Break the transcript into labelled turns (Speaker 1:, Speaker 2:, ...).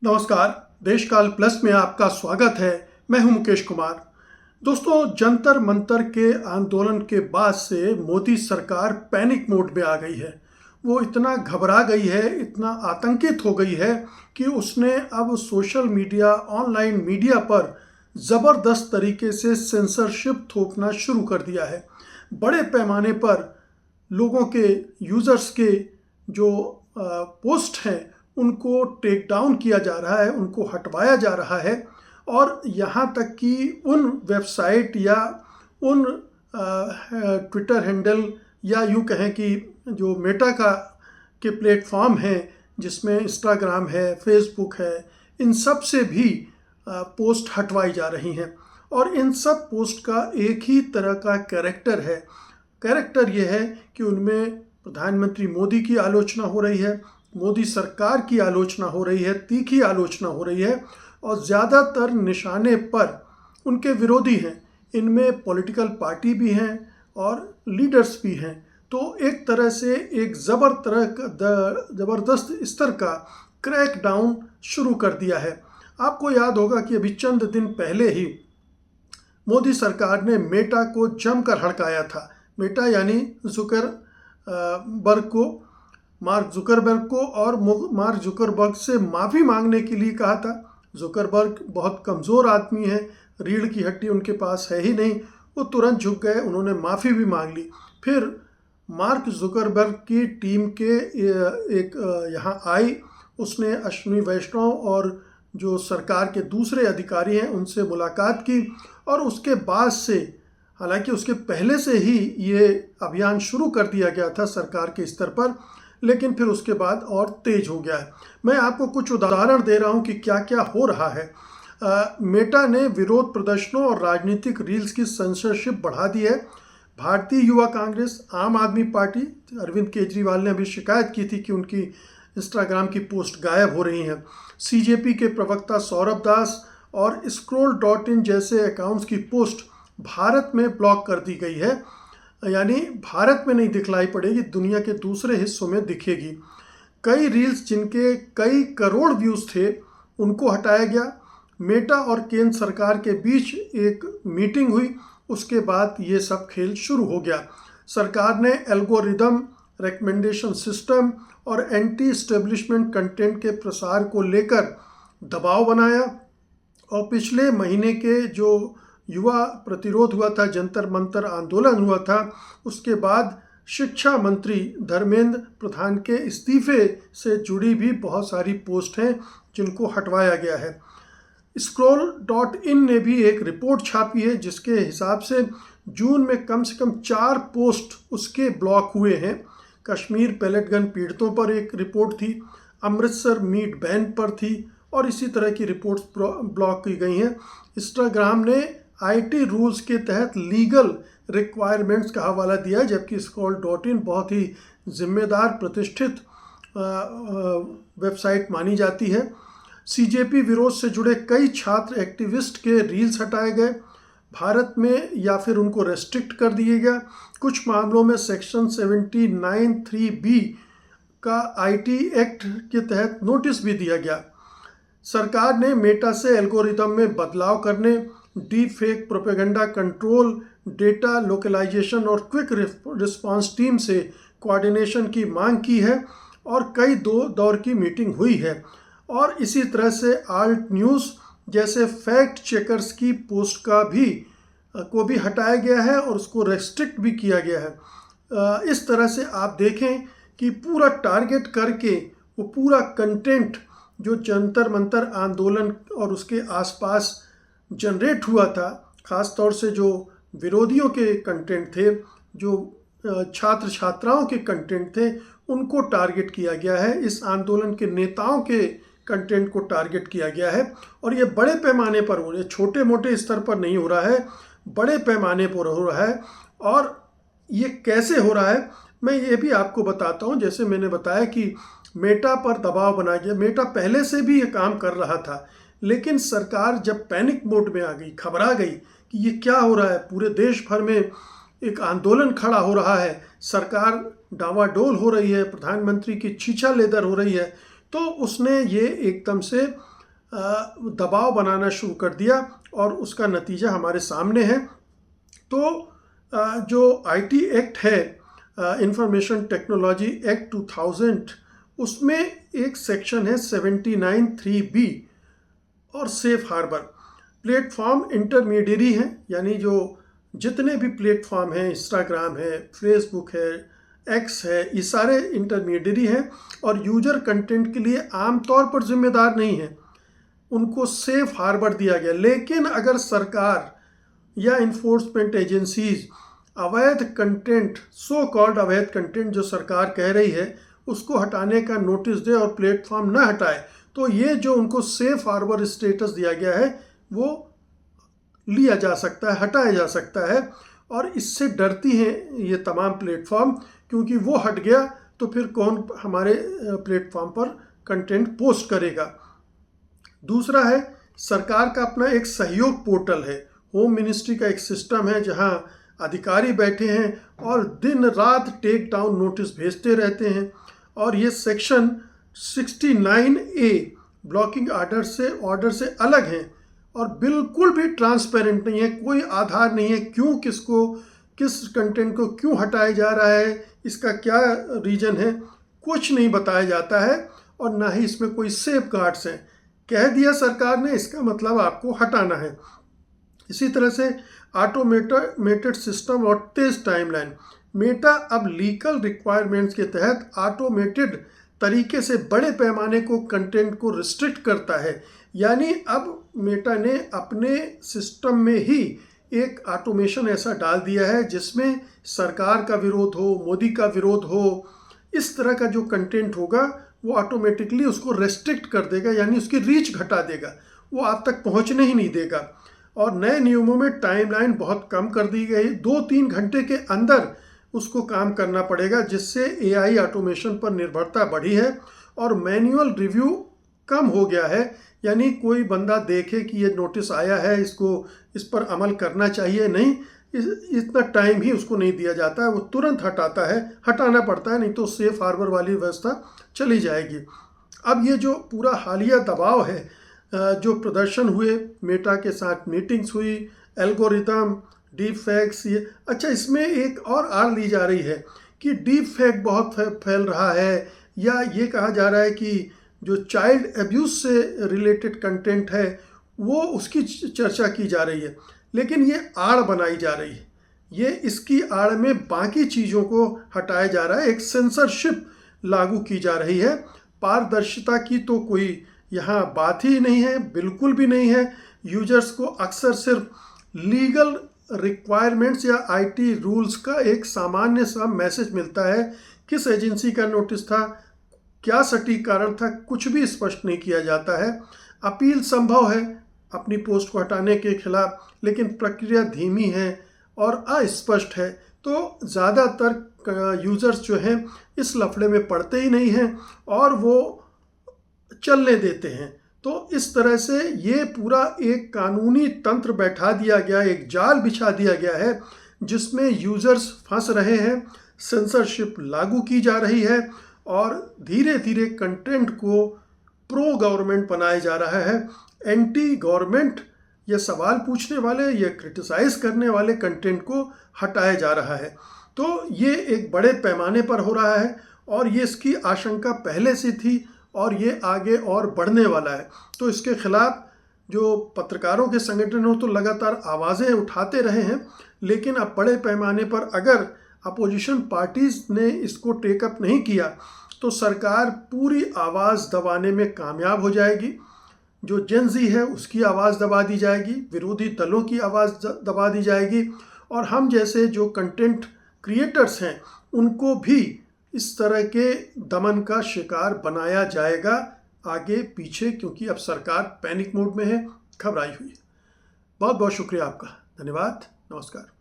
Speaker 1: नमस्कार। देशकाल प्लस में आपका स्वागत है। मैं हूं मुकेश कुमार। दोस्तों, जंतर मंतर के आंदोलन के बाद से मोदी सरकार पैनिक मोड में आ गई है। वो इतना घबरा गई है, इतना आतंकित हो गई है कि उसने अब सोशल मीडिया, ऑनलाइन मीडिया पर ज़बरदस्त तरीके से सेंसरशिप थोपना शुरू कर दिया है। बड़े पैमाने पर लोगों के, यूज़र्स के जो पोस्ट हैं उनको टेक डाउन किया जा रहा है, उनको हटवाया जा रहा है। और यहाँ तक कि उन वेबसाइट या उन ट्विटर हैंडल या यूँ कहें कि जो मेटा के प्लेटफॉर्म हैं जिसमें इंस्टाग्राम है, फेसबुक है, इन सब से भी पोस्ट हटवाई जा रही हैं। और इन सब पोस्ट का एक ही तरह का कैरेक्टर है। कैरेक्टर ये है कि उनमें प्रधानमंत्री मोदी की आलोचना हो रही है, मोदी सरकार की आलोचना हो रही है, तीखी आलोचना हो रही है, और ज़्यादातर निशाने पर उनके विरोधी हैं। इनमें पॉलिटिकल पार्टी भी हैं और लीडर्स भी हैं। तो एक तरह से एक ज़बरदस्त स्तर का क्रैक डाउन शुरू कर दिया है। आपको याद होगा कि अभी चंद दिन पहले ही मोदी सरकार ने मेटा को जमकर हड़काया था। मेटा यानी मार्क जुकरबर्ग को, और मार्क जुकरबर्ग से माफ़ी मांगने के लिए कहा था। जुकरबर्ग बहुत कमज़ोर आदमी है, रीढ़ की हड्डी उनके पास है ही नहीं। वो तुरंत झुक गए, उन्होंने माफ़ी भी मांग ली। फिर मार्क जुकरबर्ग की टीम के एक यहाँ आई, उसने अश्विनी वैष्णव और जो सरकार के दूसरे अधिकारी हैं उनसे मुलाकात की। और उसके बाद से, हालांकि उसके पहले से ही ये अभियान शुरू कर दिया गया था सरकार के स्तर पर, लेकिन फिर उसके बाद और तेज हो गया है। मैं आपको कुछ उदाहरण दे रहा हूं कि क्या क्या हो रहा है। मेटा ने विरोध प्रदर्शनों और राजनीतिक रील्स की सेंसरशिप बढ़ा दी है। भारतीय युवा कांग्रेस, आम आदमी पार्टी, अरविंद केजरीवाल ने अभी शिकायत की थी कि उनकी इंस्टाग्राम की पोस्ट गायब हो रही हैं। सीजेपी के प्रवक्ता सौरभ दास और scroll.in जैसे अकाउंट्स की पोस्ट भारत में ब्लॉक कर दी गई है, यानी भारत में नहीं दिखलाई पड़ेगी, दुनिया के दूसरे हिस्सों में दिखेगी। कई रील्स जिनके कई करोड़ व्यूज़ थे उनको हटाया गया। मेटा और केंद्र सरकार के बीच एक मीटिंग हुई, उसके बाद ये सब खेल शुरू हो गया। सरकार ने एल्गोरिदम, रिकमेंडेशन सिस्टम और एंटी एस्टेब्लिशमेंट कंटेंट के प्रसार को लेकर दबाव बनाया। और पिछले महीने के जो युवा प्रतिरोध हुआ था, जंतर मंतर आंदोलन हुआ था, उसके बाद शिक्षा मंत्री धर्मेंद्र प्रधान के इस्तीफे से जुड़ी भी बहुत सारी पोस्ट हैं जिनको हटवाया गया है। scroll.in ने भी एक रिपोर्ट छापी है जिसके हिसाब से जून में कम से कम 4 पोस्ट उसके ब्लॉक हुए हैं। कश्मीर पैलेट गन पीड़ितों पर एक रिपोर्ट थी, अमृतसर मीट बैन पर थी, और इसी तरह की रिपोर्ट्स ब्लॉक की गई हैं। इंस्टाग्राम ने आईटी रूल्स के तहत लीगल रिक्वायरमेंट्स का हवाला दिया, जबकि scroll.in बहुत ही जिम्मेदार, प्रतिष्ठित वेबसाइट मानी जाती है। सीजेपी विरोध से जुड़े कई छात्र एक्टिविस्ट के रील्स हटाए गए भारत में, या फिर उनको रेस्ट्रिक्ट कर दिए गया। कुछ मामलों में सेक्शन 79(3)(b का आईटी एक्ट के तहत नोटिस भी दिया गया। सरकार ने मेटा से एल्गोरिदम में बदलाव करने, deep fake propaganda control, data localisation और क्विक रिस्पांस टीम से कोऑर्डिनेशन की मांग की है, और कई दौर की मीटिंग हुई है। और इसी तरह से आल्ट न्यूज़ जैसे फैक्ट चेकर्स की पोस्ट को भी हटाया गया है और उसको रेस्ट्रिक्ट भी किया गया है। इस तरह से आप देखें कि पूरा टारगेट करके वो पूरा कंटेंट जो जंतर मंतर आंदोलन और उसके आसपास जनरेट हुआ था, ख़ास तौर से जो विरोधियों के कंटेंट थे, जो छात्र छात्राओं के कंटेंट थे, उनको टारगेट किया गया है। इस आंदोलन के नेताओं के कंटेंट को टारगेट किया गया है। और ये बड़े पैमाने पर हो रहा है, छोटे मोटे स्तर पर नहीं हो रहा है, बड़े पैमाने पर हो रहा है। और ये कैसे हो रहा है मैं ये भी आपको बताता हूँ। जैसे मैंने बताया कि मेटा पर दबाव बनाया गया। मेटा पहले से भी ये काम कर रहा था, लेकिन सरकार जब पैनिक मोड में आ गई, घबरा गई कि ये क्या हो रहा है, पूरे देश भर में एक आंदोलन खड़ा हो रहा है, सरकार डावाडोल हो रही है, प्रधानमंत्री की छीछा लेदर हो रही है, तो उसने ये एकदम से दबाव बनाना शुरू कर दिया और उसका नतीजा हमारे सामने है। तो जो आईटी एक्ट है, इंफॉर्मेशन टेक्नोलॉजी एक्ट 2000, उसमें एक सेक्शन है 79(3)(b और सेफ हार्बर। प्लेटफॉर्म इंटरमीडियरी हैं, यानी जो जितने भी प्लेटफॉर्म हैं, इंस्टाग्राम है, फेसबुक है, एक्स है, ये सारे इंटरमीडियरी हैं और यूजर कंटेंट के लिए आमतौर पर जिम्मेदार नहीं है, उनको सेफ हार्बर दिया गया। लेकिन अगर सरकार या इन्फोर्समेंट एजेंसीज अवैध कंटेंट, सो कॉल्ड अवैध कंटेंट जो सरकार कह रही है, उसको हटाने का नोटिस दे और प्लेटफॉर्म ना हटाए, तो ये जो उनको सेफ हार्बर स्टेटस दिया गया है वो लिया जा सकता है, हटाया जा सकता है। और इससे डरती हैं ये तमाम प्लेटफॉर्म, क्योंकि वो हट गया तो फिर कौन हमारे प्लेटफॉर्म पर कंटेंट पोस्ट करेगा। दूसरा है, सरकार का अपना एक सहयोग पोर्टल है, होम मिनिस्ट्री का एक सिस्टम है जहां अधिकारी बैठे हैं और दिन रात टेक डाउन नोटिस भेजते रहते हैं। और ये सेक्शन 69A ब्लॉकिंग ऑर्डर से अलग हैं और बिल्कुल भी ट्रांसपेरेंट नहीं है, कोई आधार नहीं है क्यों किस कंटेंट को क्यों हटाया जा रहा है, इसका क्या रीजन है, कुछ नहीं बताया जाता है और ना ही इसमें कोई सेफ गार्ड्स हैं। कह दिया सरकार ने, इसका मतलब आपको हटाना है। इसी तरह से ऑटोमेटेड सिस्टम और तेज टाइमलाइन। मेटा अब लीगल रिक्वायरमेंट्स के तहत ऑटोमेटेड तरीके से बड़े पैमाने को कंटेंट को रिस्ट्रिक्ट करता है। यानी अब मेटा ने अपने सिस्टम में ही एक ऑटोमेशन ऐसा डाल दिया है जिसमें सरकार का विरोध हो, मोदी का विरोध हो, इस तरह का जो कंटेंट होगा वो ऑटोमेटिकली उसको रेस्ट्रिक्ट कर देगा, यानी उसकी रीच घटा देगा, वो आप तक पहुंचने ही नहीं देगा। और नए नियमों में टाइमलाइन बहुत कम कर दी गई, 2-3 घंटे के अंदर उसको काम करना पड़ेगा, जिससे एआई ऑटोमेशन पर निर्भरता बढ़ी है और मैनुअल रिव्यू कम हो गया है। यानी कोई बंदा देखे कि ये नोटिस आया है, इस पर अमल करना चाहिए, नहीं, इतना टाइम ही उसको नहीं दिया जाता है, वो तुरंत हटाना पड़ता है, नहीं तो सेफ हार्बर वाली व्यवस्था चली जाएगी। अब ये जो पूरा हालिया दबाव है, जो प्रदर्शन हुए, मेटा के साथ मीटिंग्स हुई, एल्गोरिथम, डीप फैक्ट्स, ये अच्छा, इसमें एक और आड़ ली जा रही है कि डीप फैक्ट बहुत फैल रहा है, या ये कहा जा रहा है कि जो चाइल्ड एब्यूज से रिलेटेड कंटेंट है वो उसकी चर्चा की जा रही है, लेकिन ये आड़ बनाई जा रही है। ये इसकी आड़ में बाकी चीज़ों को हटाया जा रहा है, एक सेंसरशिप लागू की जा रही है। पारदर्शिता की तो कोई यहाँ बात ही नहीं है, बिल्कुल भी नहीं है। यूजर्स को अक्सर सिर्फ लीगल रिक्वायरमेंट्स या आईटी रूल्स का एक सामान्य सा मैसेज मिलता है। किस एजेंसी का नोटिस था, क्या सटीक कारण था, कुछ भी स्पष्ट नहीं किया जाता है। अपील संभव है अपनी पोस्ट को हटाने के खिलाफ, लेकिन प्रक्रिया धीमी है और अस्पष्ट है, तो ज़्यादातर यूज़र्स जो हैं इस लफड़े में पड़ते ही नहीं हैं और वो चलने देते हैं। तो इस तरह से ये पूरा एक कानूनी तंत्र बैठा दिया गया, एक जाल बिछा दिया गया है जिसमें यूज़र्स फंस रहे हैं, सेंसरशिप लागू की जा रही है और धीरे धीरे कंटेंट को प्रो गवर्नमेंट बनाया जा रहा है। एंटी गवर्नमेंट, ये सवाल पूछने वाले, ये क्रिटिसाइज़ करने वाले कंटेंट को हटाया जा रहा है। तो ये एक बड़े पैमाने पर हो रहा है और ये इसकी आशंका पहले से थी और ये आगे और बढ़ने वाला है। तो इसके खिलाफ जो पत्रकारों के संगठन हो तो लगातार आवाज़ें उठाते रहे हैं, लेकिन अब बड़े पैमाने पर अगर अपोजिशन पार्टीज़ ने इसको टेकअप नहीं किया तो सरकार पूरी आवाज़ दबाने में कामयाब हो जाएगी। जो जेनजी है उसकी आवाज़ दबा दी जाएगी, विरोधी दलों की आवाज़ दबा दी जाएगी और हम जैसे जो कंटेंट क्रिएटर्स हैं उनको भी इस तरह के दमन का शिकार बनाया जाएगा आगे पीछे, क्योंकि अब सरकार पैनिक मोड में है, घबराई हुई है। बहुत बहुत शुक्रिया आपका, धन्यवाद, नमस्कार।